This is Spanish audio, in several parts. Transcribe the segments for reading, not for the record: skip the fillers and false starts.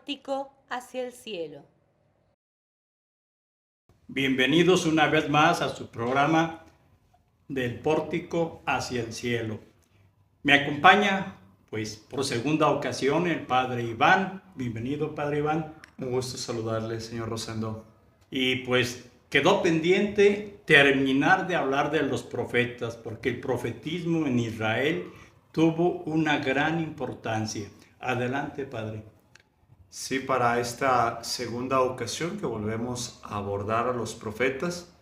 pórtico hacia el cielo. Bienvenidos una vez más a su programa del pórtico hacia el cielo. Me acompaña, pues, por segunda ocasión el Padre Iván. Bienvenido, Padre Iván. Un gusto saludarle, señor Rosendo. Y pues quedó pendiente terminar de hablar de los profetas, porque el profetismo en Israel tuvo una gran importancia. Adelante, Padre. Sí, para esta segunda ocasión que volvemos a abordar a los profetas,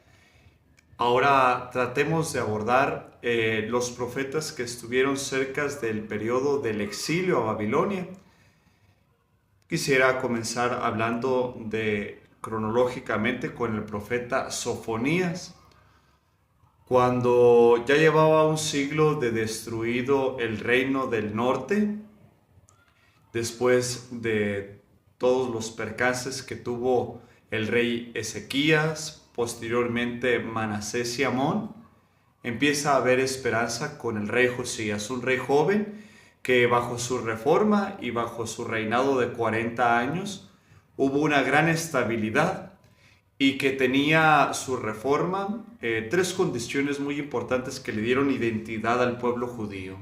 ahora tratemos de abordar los profetas que estuvieron cerca del periodo del exilio a Babilonia. Quisiera comenzar hablando cronológicamente con el profeta Sofonías. Cuando ya llevaba un siglo de destruido el reino del norte, después de todos los percances que tuvo el rey Ezequías, posteriormente Manasés y Amón, empieza a haber esperanza con el rey Josías, un rey joven que bajo su reforma y bajo su reinado de 40 años hubo una gran estabilidad y que tenía su reforma tres condiciones muy importantes que le dieron identidad al pueblo judío: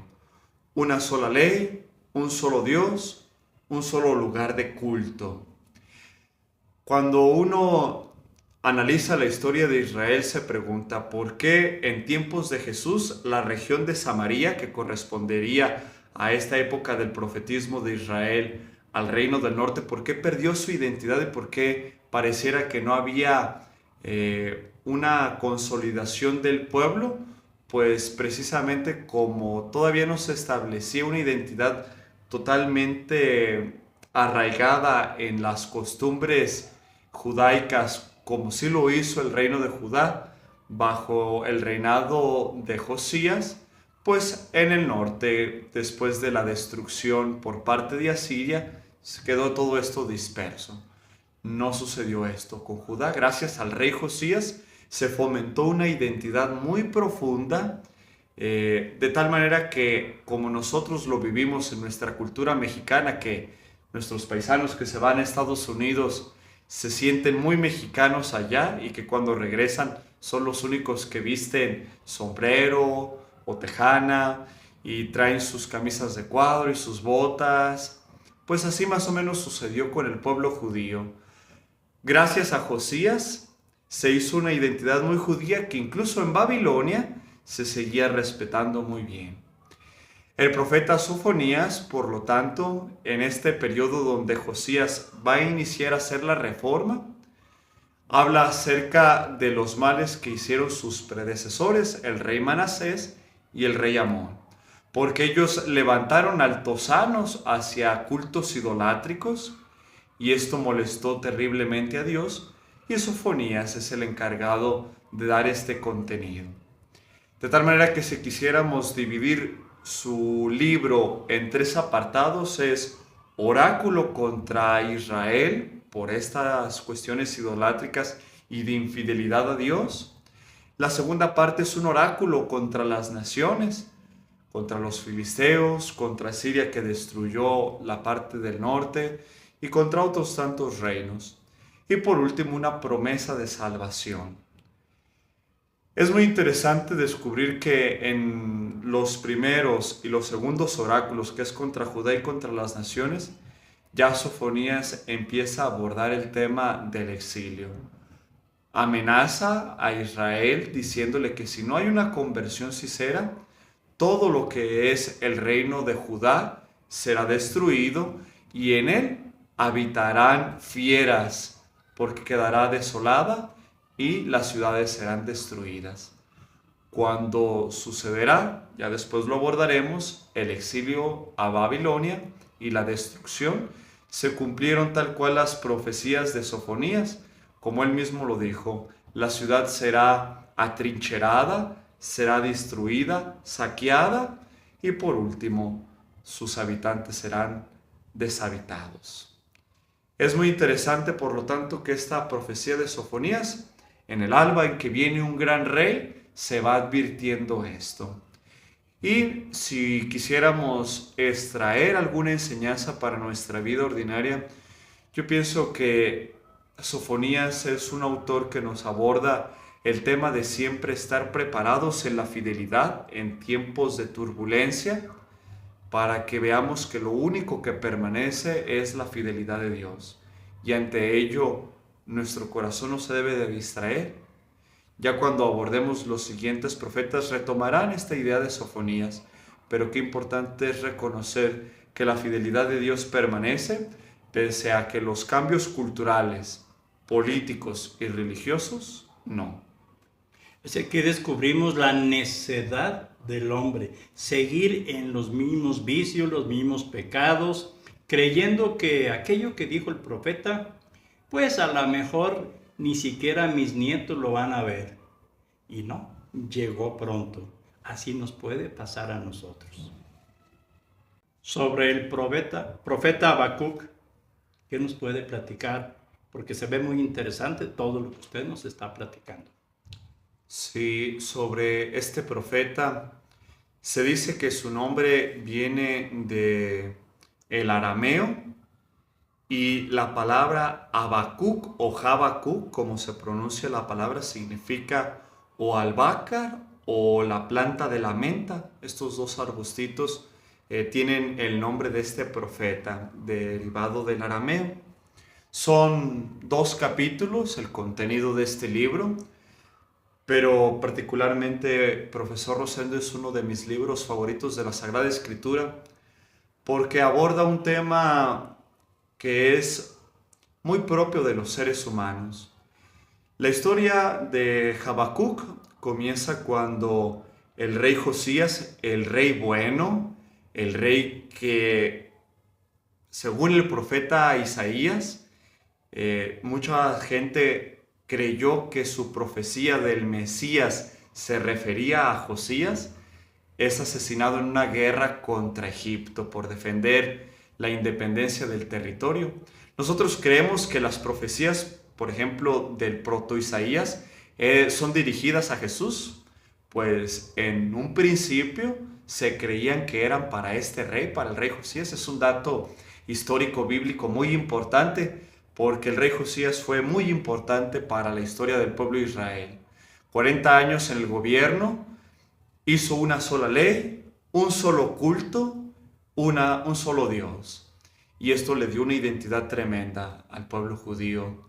una sola ley, un solo Dios, un solo lugar de culto. Cuando uno analiza la historia de Israel, se pregunta por qué en tiempos de Jesús la región de Samaria, que correspondería a esta época del profetismo de Israel al reino del norte, por qué perdió su identidad y por qué pareciera que no había una consolidación del pueblo. Pues precisamente como todavía no se establecía una identidad totalmente arraigada en las costumbres judaicas, como sí lo hizo el reino de Judá bajo el reinado de Josías, pues en el norte, después de la destrucción por parte de Asiria, se quedó todo esto disperso. No sucedió esto con Judá. Gracias al rey Josías se fomentó una identidad muy profunda, de tal manera que, como nosotros lo vivimos en nuestra cultura mexicana, que nuestros paisanos que se van a Estados Unidos se sienten muy mexicanos allá y que cuando regresan son los únicos que visten sombrero o tejana y traen sus camisas de cuadro y sus botas. Pues así más o menos sucedió con el pueblo judío. Gracias a Josías se hizo una identidad muy judía que incluso en Babilonia se seguía respetando muy bien. El profeta Sofonías, por lo tanto, en este periodo donde Josías va a iniciar a hacer la reforma, habla acerca de los males que hicieron sus predecesores, el rey Manasés y el rey Amón, porque ellos levantaron altosanos hacia cultos idolátricos y esto molestó terriblemente a Dios, y Sofonías es el encargado de dar este contenido. De tal manera que si quisiéramos dividir su libro en tres apartados, es oráculo contra Israel por estas cuestiones idolátricas y de infidelidad a Dios. La segunda parte es un oráculo contra las naciones, contra los filisteos, contra Siria que destruyó la parte del norte y contra otros tantos reinos. Y por último, una promesa de salvación. Es muy interesante descubrir que en los primeros y los segundos oráculos, que es contra Judá y contra las naciones, ya Sofonías empieza a abordar el tema del exilio. Amenaza a Israel diciéndole que si no hay una conversión sincera, todo lo que es el reino de Judá será destruido y en él habitarán fieras, porque quedará desolada y las ciudades serán destruidas. Cuando sucederá, ya después lo abordaremos, el exilio a Babilonia y la destrucción, se cumplieron tal cual las profecías de Sofonías, como él mismo lo dijo: la ciudad será atrincherada, será destruida, saqueada y por último, sus habitantes serán deshabitados. Es muy interesante, por lo tanto, que esta profecía de Sofonías, en el alba en que viene un gran rey, se va advirtiendo esto. Y si quisiéramos extraer alguna enseñanza para nuestra vida ordinaria, Yo pienso que Sofonías es un autor que nos aborda el tema de siempre estar preparados en la fidelidad en tiempos de turbulencia, para que veamos que lo único que permanece es la fidelidad de Dios. Y ante ello, nuestro corazón no se debe de distraer. Ya cuando abordemos los siguientes profetas retomarán esta idea de Sofonías, pero qué importante es reconocer que la fidelidad de Dios permanece pese a que los cambios culturales, políticos y religiosos no. Es que descubrimos la necedad del hombre, seguir en los mismos vicios, los mismos pecados, creyendo que aquello que dijo el profeta, pues a lo mejor ni siquiera mis nietos lo van a ver. Y no, llegó pronto. Así nos puede pasar a nosotros. Sobre el profeta Habacuc, ¿qué nos puede platicar? Porque se ve muy interesante todo lo que usted nos está platicando. Sí, sobre este profeta se dice que su nombre viene de el arameo y la palabra Habacuc o Habacuc, como se pronuncia la palabra, significa o albahaca o la planta de la menta. Estos dos arbustitos tienen el nombre de este profeta, derivado del arameo. Son 2 capítulos el contenido de este libro, pero particularmente Profesor Rosendo es uno de mis libros favoritos de la Sagrada Escritura, porque aborda un tema que es muy propio de los seres humanos. La historia de Habacuc comienza cuando el rey Josías, el rey bueno, el rey que, según el profeta Isaías, mucha gente creyó que su profecía del Mesías se refería a Josías, es asesinado en una guerra contra Egipto por defender la independencia del territorio. Nosotros creemos que las profecías, por ejemplo, del proto Isaías, son dirigidas a Jesús, pues en un principio se creían que eran para este rey, para el rey Josías. Es un dato histórico bíblico muy importante, porque el rey Josías fue muy importante para la historia del pueblo de Israel. 40 años en el gobierno, hizo una sola ley, un solo culto, un solo Dios. Y esto le dio una identidad tremenda al pueblo judío.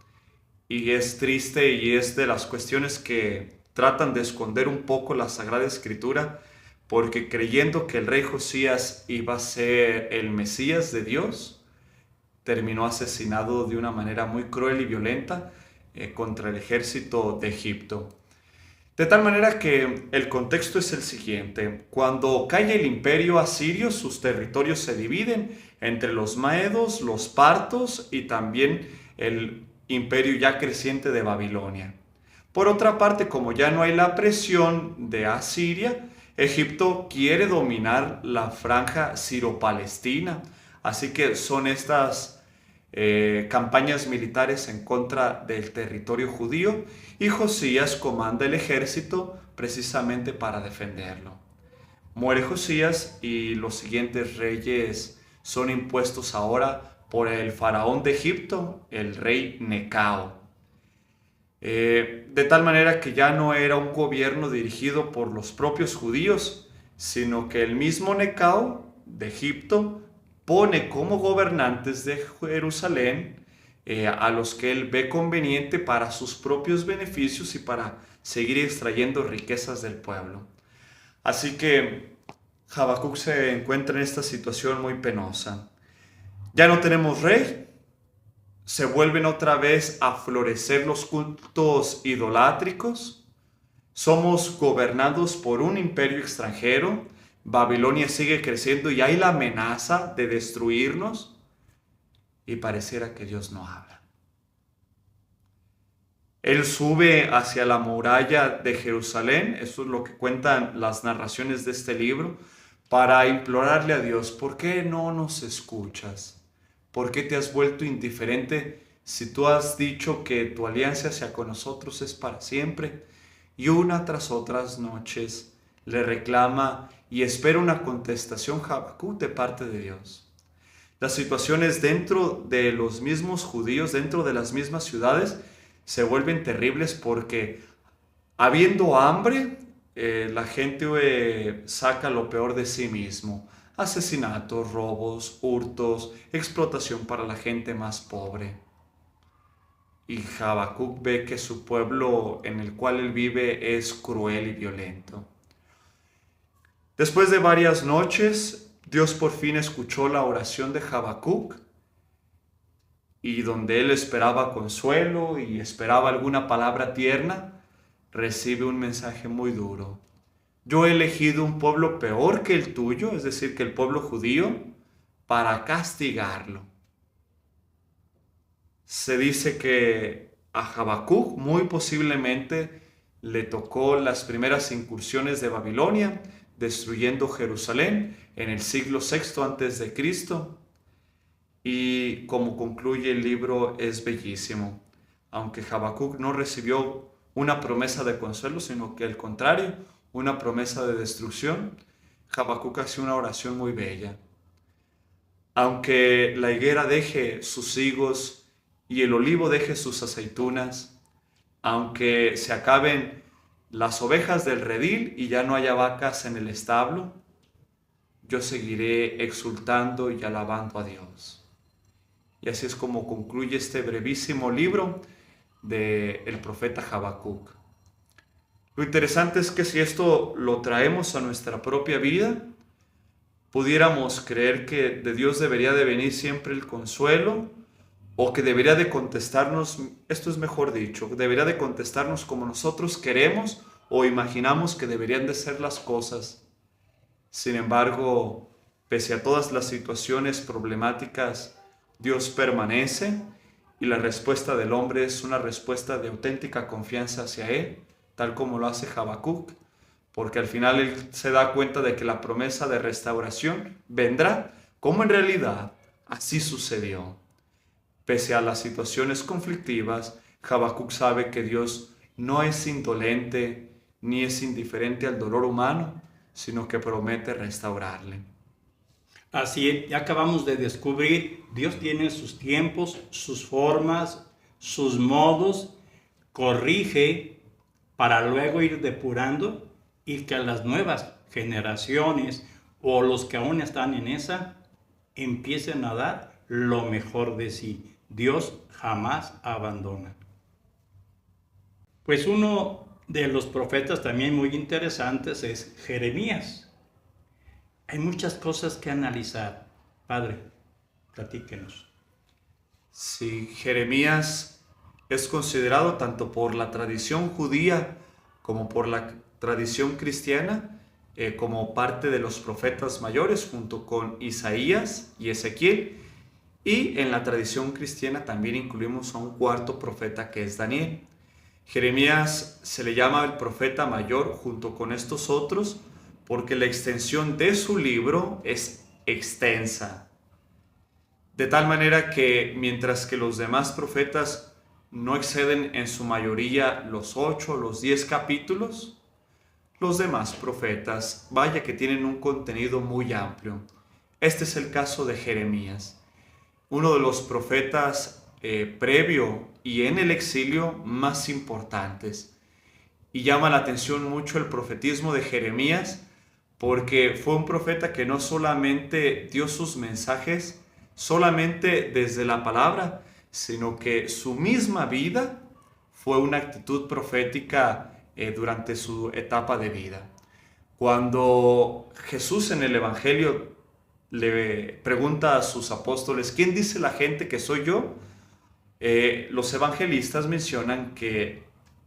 Y es triste y es de las cuestiones que tratan de esconder un poco la Sagrada Escritura, porque creyendo que el rey Josías iba a ser el Mesías de Dios, terminó asesinado de una manera muy cruel y violenta contra el ejército de Egipto. De tal manera que el contexto es el siguiente. Cuando cae el imperio asirio, sus territorios se dividen entre los maedos, los partos y también el imperio ya creciente de Babilonia. Por otra parte, como ya no hay la presión de Asiria, Egipto quiere dominar la franja siro-palestina. Así que son estas campañas militares en contra del territorio judío, y Josías comanda el ejército precisamente para defenderlo. Muere Josías y los siguientes reyes son impuestos ahora por el faraón de Egipto, el rey Necao. De tal manera que ya no era un gobierno dirigido por los propios judíos, sino que el mismo Necao de Egipto pone como gobernantes de Jerusalén a los que él ve conveniente para sus propios beneficios y para seguir extrayendo riquezas del pueblo. Así que Habacuc se encuentra en esta situación muy penosa. Ya no tenemos rey, se vuelven otra vez a florecer los cultos idolátricos, somos gobernados por un imperio extranjero, Babilonia sigue creciendo y hay la amenaza de destruirnos, y pareciera que Dios no habla. Él sube hacia la muralla de Jerusalén, eso es lo que cuentan las narraciones de este libro, para implorarle a Dios: ¿por qué no nos escuchas? ¿Por qué te has vuelto indiferente si tú has dicho que tu alianza hacia con nosotros es para siempre? Y una tras otras noches le reclama y espera una contestación Habacuc de parte de Dios. Las situaciones dentro de los mismos judíos, dentro de las mismas ciudades, se vuelven terribles porque habiendo hambre, la gente saca lo peor de sí mismo. Asesinatos, robos, hurtos, explotación para la gente más pobre. Y Habacuc ve que su pueblo en el cual él vive es cruel y violento. Después de varias noches, Dios por fin escuchó la oración de Habacuc, y donde él esperaba consuelo y esperaba alguna palabra tierna, recibe un mensaje muy duro. Yo he elegido un pueblo peor que el tuyo, es decir, que el pueblo judío, para castigarlo. Se dice que a Habacuc muy posiblemente le tocó las primeras incursiones de Babilonia, destruyendo Jerusalén en el siglo VI antes de Cristo. Y como concluye el libro es bellísimo. Aunque Habacuc no recibió una promesa de consuelo, sino que al contrario, una promesa de destrucción, Habacuc hace una oración muy bella. Aunque la higuera deje sus higos y el olivo deje sus aceitunas, aunque se acaben las ovejas del redil y ya no haya vacas en el establo, yo seguiré exultando y alabando a Dios. Y así es como concluye este brevísimo libro del profeta Habacuc. Lo interesante es que si esto lo traemos a nuestra propia vida, pudiéramos creer que de Dios debería de venir siempre el consuelo, o que debería de contestarnos, esto es mejor dicho, debería de contestarnos como nosotros queremos o imaginamos que deberían de ser las cosas. Sin embargo, pese a todas las situaciones problemáticas, Dios permanece, y la respuesta del hombre es una respuesta de auténtica confianza hacia Él, tal como lo hace Habacuc, porque al final él se da cuenta de que la promesa de restauración vendrá, como en realidad así sucedió. Pese a las situaciones conflictivas, Habacuc sabe que Dios no es indolente ni es indiferente al dolor humano, sino que promete restaurarle. Así ya acabamos de descubrir, Dios tiene sus tiempos, sus formas, sus modos, corrige para luego ir depurando y que las nuevas generaciones o los que aún están en esa empiecen a dar lo mejor de sí. Dios jamás abandona. Pues uno de los profetas también muy interesantes es Jeremías. Hay muchas cosas que analizar. Padre, platíquenos. Sí, Jeremías es considerado tanto por la tradición judía como por la tradición cristiana como parte de los profetas mayores, junto con Isaías y Ezequiel. Y en la tradición cristiana también incluimos a un cuarto profeta que es Daniel. Jeremías se le llama el profeta mayor junto con estos otros porque la extensión de su libro es extensa. De tal manera que mientras que los demás profetas no exceden en su mayoría los 8 o los 10 capítulos, los demás profetas, vaya que tienen un contenido muy amplio. Este es el caso de Jeremías, uno de los profetas previo y en el exilio más importantes. Y llama la atención mucho el profetismo de Jeremías porque fue un profeta que no solamente dio sus mensajes solamente desde la palabra, sino que su misma vida fue una actitud profética durante su etapa de vida. Cuando Jesús en el Evangelio le pregunta a sus apóstoles, ¿quién dice la gente que soy yo? Los evangelistas mencionan que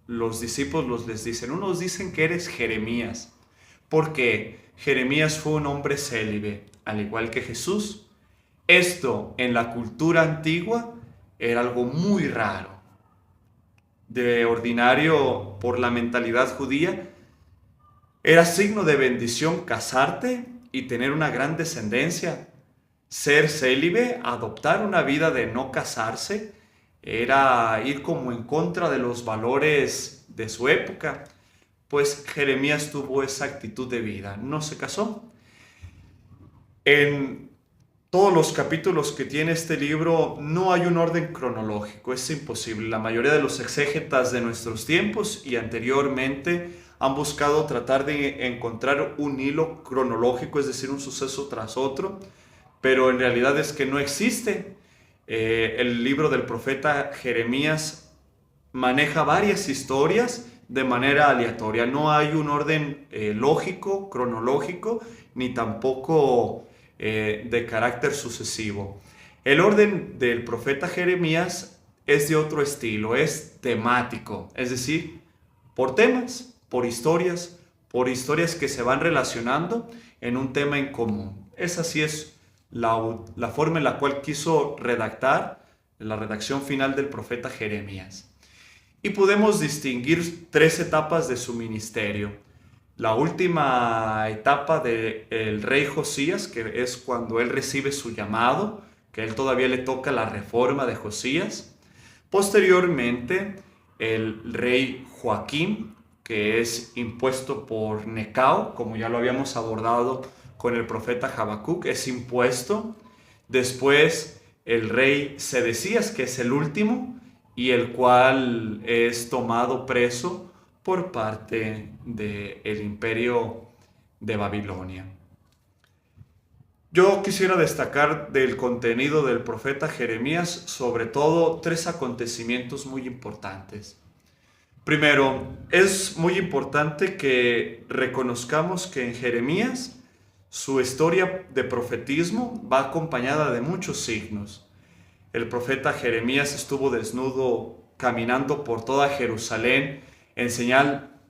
los discípulos les dicen, unos dicen que eres Jeremías, porque Jeremías fue un hombre célibe, al igual que Jesús. Esto en la cultura antigua era algo muy raro. De ordinario, por la mentalidad judía, era signo de bendición casarte y tener una gran descendencia. Ser célibe, adoptar una vida de no casarse, era ir como en contra de los valores de su época. Pues Jeremías tuvo esa actitud de vida, no se casó. En todos los capítulos que tiene este libro no hay un orden cronológico, es imposible. La mayoría de los exégetas de nuestros tiempos y anteriormente han buscado tratar de encontrar un hilo cronológico, es decir, un suceso tras otro, pero en realidad es que no existe. El libro del profeta Jeremías maneja varias historias de manera aleatoria. No hay un orden lógico, cronológico, ni tampoco de carácter sucesivo. El orden del profeta Jeremías es de otro estilo, es temático, es decir, por temas, por historias que se van relacionando en un tema en común. Esa sí es la forma en la cual quiso redactar la redacción final del profeta Jeremías. Y podemos distinguir 3 etapas de su ministerio. La última etapa del rey Josías, que es cuando él recibe su llamado, que a él todavía le toca la reforma de Josías. Posteriormente, el rey Joaquín, que es impuesto por Necao, como ya lo habíamos abordado con el profeta Habacuc, es impuesto. Después, el rey Sedecías, que es el último, y el cual es tomado preso por parte del imperio de Babilonia. Yo quisiera destacar del contenido del profeta Jeremías sobre todo 3 acontecimientos muy importantes. Primero, es muy importante que reconozcamos que en Jeremías su historia de profetismo va acompañada de muchos signos. El profeta Jeremías estuvo desnudo caminando por toda Jerusalén en señal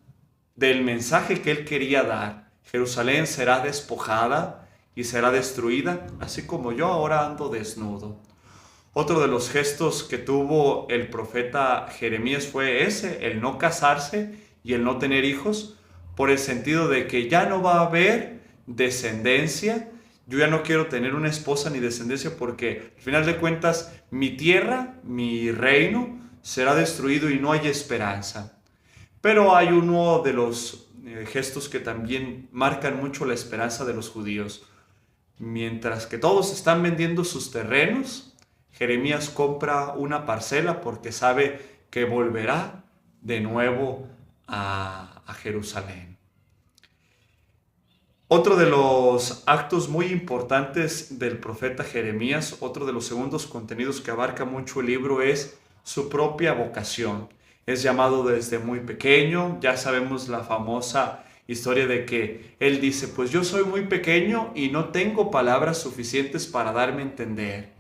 del mensaje que él quería dar. Jerusalén será despojada y será destruida, así como yo ahora ando desnudo. Otro de los gestos que tuvo el profeta Jeremías fue ese, el no casarse y el no tener hijos, por el sentido de que ya no va a haber descendencia. Yo ya no quiero tener una esposa ni descendencia porque al final de cuentas mi tierra, mi reino será destruido y no hay esperanza. Pero hay uno de los gestos que también marcan mucho la esperanza de los judíos. Mientras que todos están vendiendo sus terrenos, Jeremías compra una parcela porque sabe que volverá de nuevo a Jerusalén. Otro de los actos muy importantes del profeta Jeremías, otro de los segundos contenidos que abarca mucho el libro es su propia vocación. Es llamado desde muy pequeño, ya sabemos la famosa historia de que él dice, pues yo soy muy pequeño y no tengo palabras suficientes para darme a entender.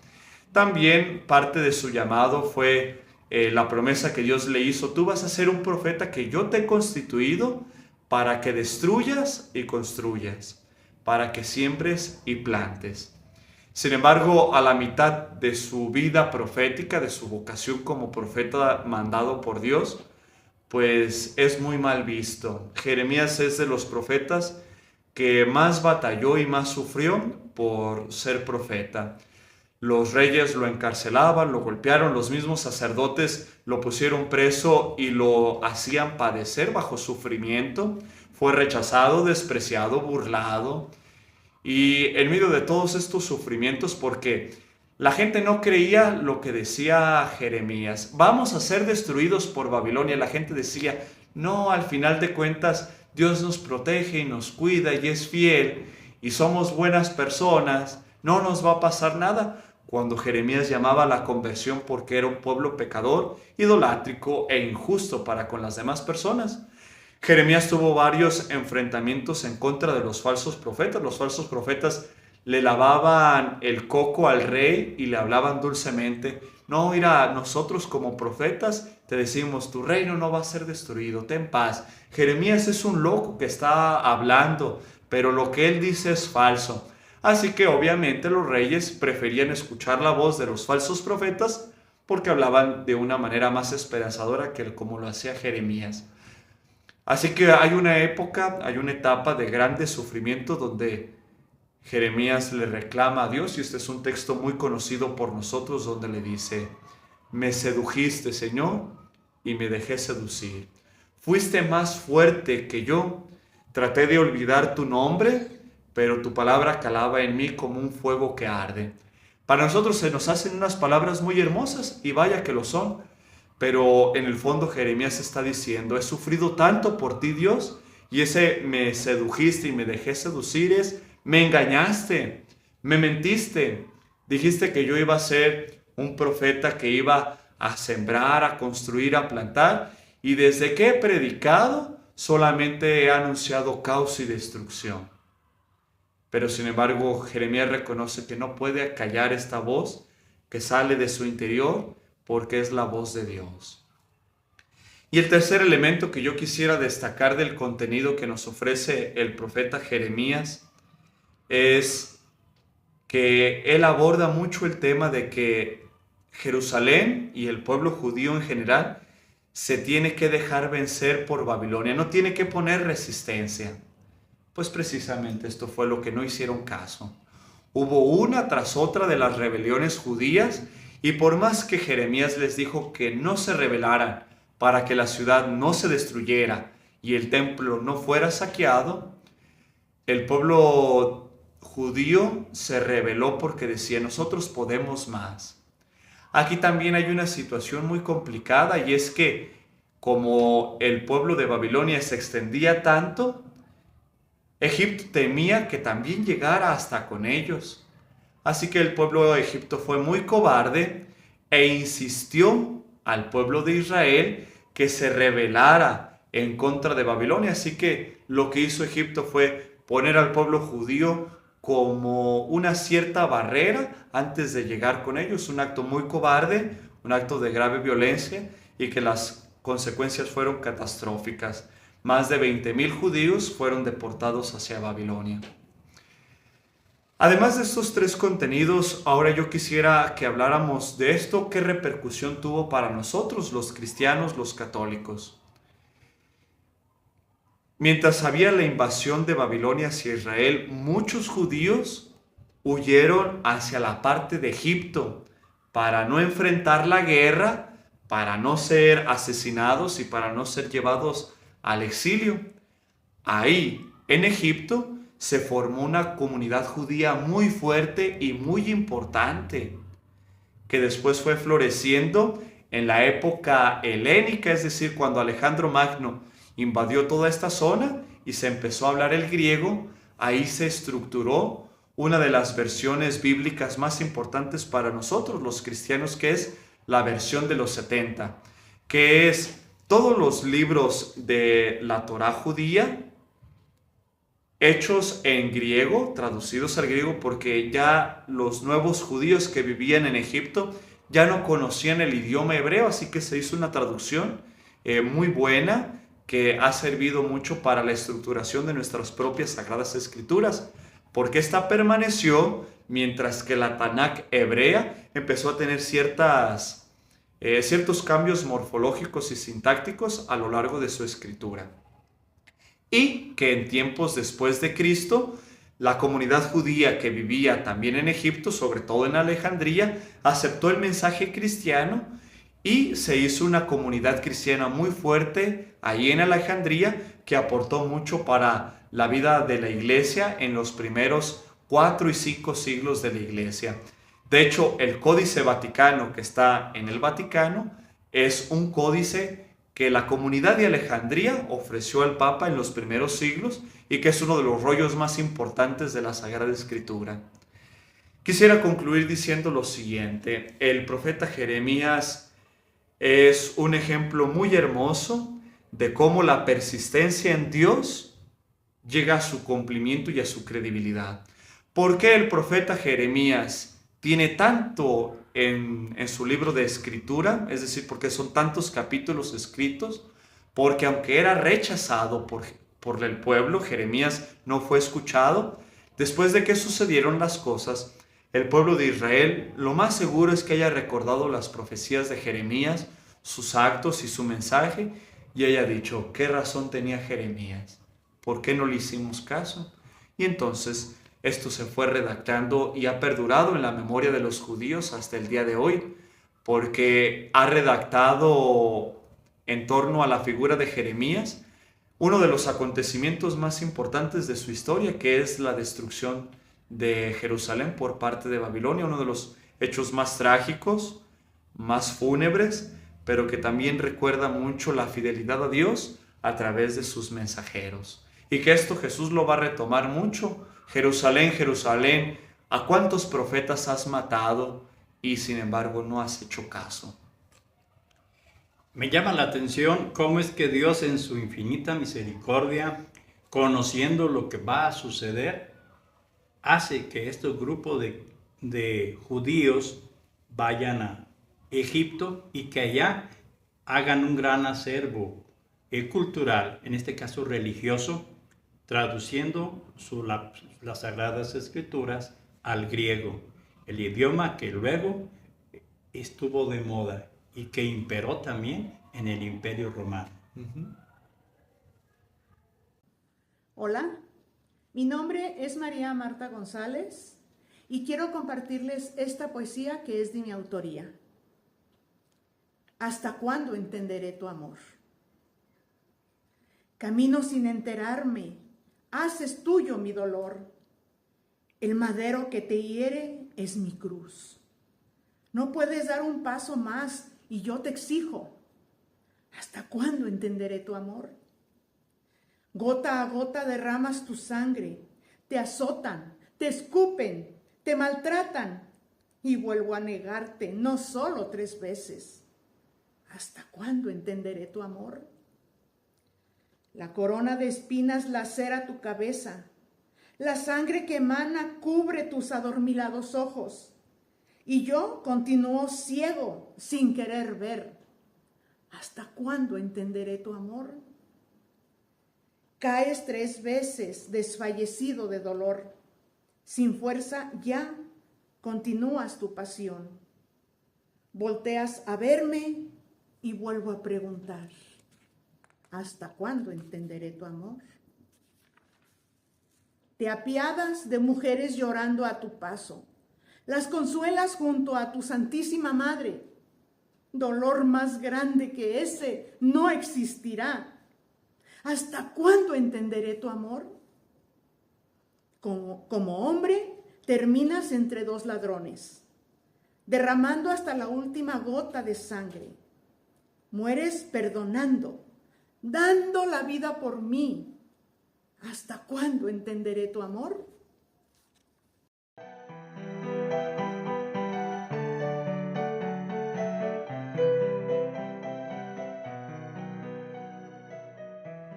También parte de su llamado fue la promesa que Dios le hizo, tú vas a ser un profeta que yo te he constituido para que destruyas y construyas, para que siembres y plantes. Sin embargo, a la mitad de su vida profética, de su vocación como profeta mandado por Dios, pues es muy mal visto. Jeremías es de los profetas que más batalló y más sufrió por ser profeta. Los reyes lo encarcelaban, lo golpearon, los mismos sacerdotes lo pusieron preso y lo hacían padecer bajo sufrimiento. Fue rechazado, despreciado, burlado. Y en medio de todos estos sufrimientos, porque la gente no creía lo que decía Jeremías, vamos a ser destruidos por Babilonia. La gente decía, no, al final de cuentas, Dios nos protege y nos cuida y es fiel y somos buenas personas, no nos va a pasar nada. Cuando Jeremías llamaba a la conversión porque era un pueblo pecador, idolátrico e injusto para con las demás personas. Jeremías tuvo varios enfrentamientos en contra de los falsos profetas. Los falsos profetas le lavaban el coco al rey y le hablaban dulcemente. No, mira, nosotros como profetas te decimos, tu reino no va a ser destruido, ten paz. Jeremías es un loco que está hablando, pero lo que él dice es falso. Así que obviamente los reyes preferían escuchar la voz de los falsos profetas porque hablaban de una manera más esperanzadora que como lo hacía Jeremías. Así que hay una época, hay una etapa de grande sufrimiento donde Jeremías le reclama a Dios, y este es un texto muy conocido por nosotros donde le dice, me sedujiste, Señor, y me dejé seducir. Fuiste más fuerte que yo, traté de olvidar tu nombre, pero tu palabra calaba en mí como un fuego que arde. Para nosotros se nos hacen unas palabras muy hermosas, y vaya que lo son, pero en el fondo Jeremías está diciendo: he sufrido tanto por ti, Dios, y ese me sedujiste y me dejé seducir es: me engañaste, me mentiste, dijiste que yo iba a ser un profeta que iba a sembrar, a construir, a plantar, y desde que he predicado solamente he anunciado caos y destrucción. Pero sin embargo, Jeremías reconoce que no puede callar esta voz que sale de su interior, porque es la voz de Dios. Y el tercer elemento que yo quisiera destacar del contenido que nos ofrece el profeta Jeremías es que él aborda mucho el tema de que Jerusalén y el pueblo judío en general se tiene que dejar vencer por Babilonia, no tiene que poner resistencia. Pues precisamente esto fue lo que no hicieron caso. Hubo una tras otra de las rebeliones judías, y por más que Jeremías les dijo que no se rebelaran para que la ciudad no se destruyera y el templo no fuera saqueado, el pueblo judío se rebeló porque decía: nosotros podemos más. Aquí también hay una situación muy complicada, y es que como el pueblo de Babilonia se extendía tanto, Egipto temía que también llegara hasta con ellos. Así que el pueblo de Egipto fue muy cobarde e insistió al pueblo de Israel que se rebelara en contra de Babilonia. Así que lo que hizo Egipto fue poner al pueblo judío como una cierta barrera antes de llegar con ellos. Un acto muy cobarde, un acto de grave violencia, y que las consecuencias fueron catastróficas. Más de 20,000 judíos fueron deportados hacia Babilonia. Además de estos tres contenidos, ahora yo quisiera que habláramos de esto, qué repercusión tuvo para nosotros, los cristianos, los católicos. Mientras había la invasión de Babilonia hacia Israel, muchos judíos huyeron hacia la parte de Egipto para no enfrentar la guerra, para no ser asesinados y para no ser llevados al exilio. Ahí, en Egipto, se formó una comunidad judía muy fuerte y muy importante, que después fue floreciendo en la época helénica, es decir, cuando Alejandro Magno invadió toda esta zona y se empezó a hablar el griego. Ahí se estructuró una de las versiones bíblicas más importantes para nosotros, los cristianos, que es la versión de los 70, que es todos los libros de la Torá judía hechos en griego, traducidos al griego, porque ya los nuevos judíos que vivían en Egipto ya no conocían el idioma hebreo, así que se hizo una traducción muy buena que ha servido mucho para la estructuración de nuestras propias Sagradas Escrituras, porque esta permaneció mientras que la Tanakh hebrea empezó a tener ciertos cambios morfológicos y sintácticos a lo largo de su escritura. Y que en tiempos después de Cristo, la comunidad judía que vivía también en Egipto, sobre todo en Alejandría, aceptó el mensaje cristiano y se hizo una comunidad cristiana muy fuerte ahí en Alejandría, que aportó mucho para la vida de la iglesia en los primeros 4 y 5 siglos de la iglesia. De hecho, el Códice Vaticano que está en el Vaticano es un códice que la comunidad de Alejandría ofreció al Papa en los primeros siglos y que es uno de los rollos más importantes de la Sagrada Escritura. Quisiera concluir diciendo lo siguiente: el profeta Jeremías es un ejemplo muy hermoso de cómo la persistencia en Dios llega a su cumplimiento y a su credibilidad. ¿Por qué el profeta Jeremías tiene tanto en su libro de escritura? Es decir, porque son tantos capítulos escritos. Porque aunque era rechazado por el pueblo, Jeremías no fue escuchado. Después de que sucedieron las cosas, el pueblo de Israel lo más seguro es que haya recordado las profecías de Jeremías, sus actos y su mensaje, y haya dicho: ¿qué razón tenía Jeremías? ¿Por qué no le hicimos caso? Y entonces esto se fue redactando y ha perdurado en la memoria de los judíos hasta el día de hoy, porque ha redactado en torno a la figura de Jeremías uno de los acontecimientos más importantes de su historia, que es la destrucción de Jerusalén por parte de Babilonia, uno de los hechos más trágicos, más fúnebres, pero que también recuerda mucho la fidelidad a Dios a través de sus mensajeros. Y que esto Jesús lo va a retomar mucho. Jerusalén, Jerusalén, ¿a cuántos profetas has matado y sin embargo no has hecho caso? Me llama la atención cómo es que Dios en su infinita misericordia, conociendo lo que va a suceder, hace que estos grupos de judíos vayan a Egipto y que allá hagan un gran acervo cultural, en este caso religioso, traduciendo las Sagradas Escrituras al griego, el idioma que luego estuvo de moda y que imperó también en el Imperio Romano. Hola, mi nombre es María Marta González y quiero compartirles esta poesía que es de mi autoría. ¿Hasta cuándo entenderé tu amor? Camino sin enterarme, haces tuyo mi dolor. El madero que te hiere es mi cruz. No puedes dar un paso más y yo te exijo. ¿Hasta cuándo entenderé tu amor? Gota a gota derramas tu sangre, te azotan, te escupen, te maltratan y vuelvo a negarte no solo 3 veces. ¿Hasta cuándo entenderé tu amor? La corona de espinas lacera tu cabeza, la sangre que emana cubre tus adormilados ojos y yo continúo ciego sin querer ver. ¿Hasta cuándo entenderé tu amor? Caes 3 veces desfallecido de dolor. Sin fuerza ya continúas tu pasión. Volteas a verme y vuelvo a preguntar, ¿hasta cuándo entenderé tu amor? Te apiadas de mujeres llorando a tu paso. Las consuelas junto a tu Santísima Madre. Dolor más grande que ese no existirá. ¿Hasta cuándo entenderé tu amor? Como hombre, terminas entre 2 ladrones, derramando hasta la última gota de sangre. Mueres perdonando, dando la vida por mí. ¿Hasta cuándo entenderé tu amor?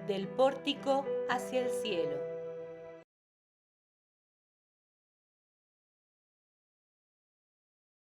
Del pórtico hacia el cielo.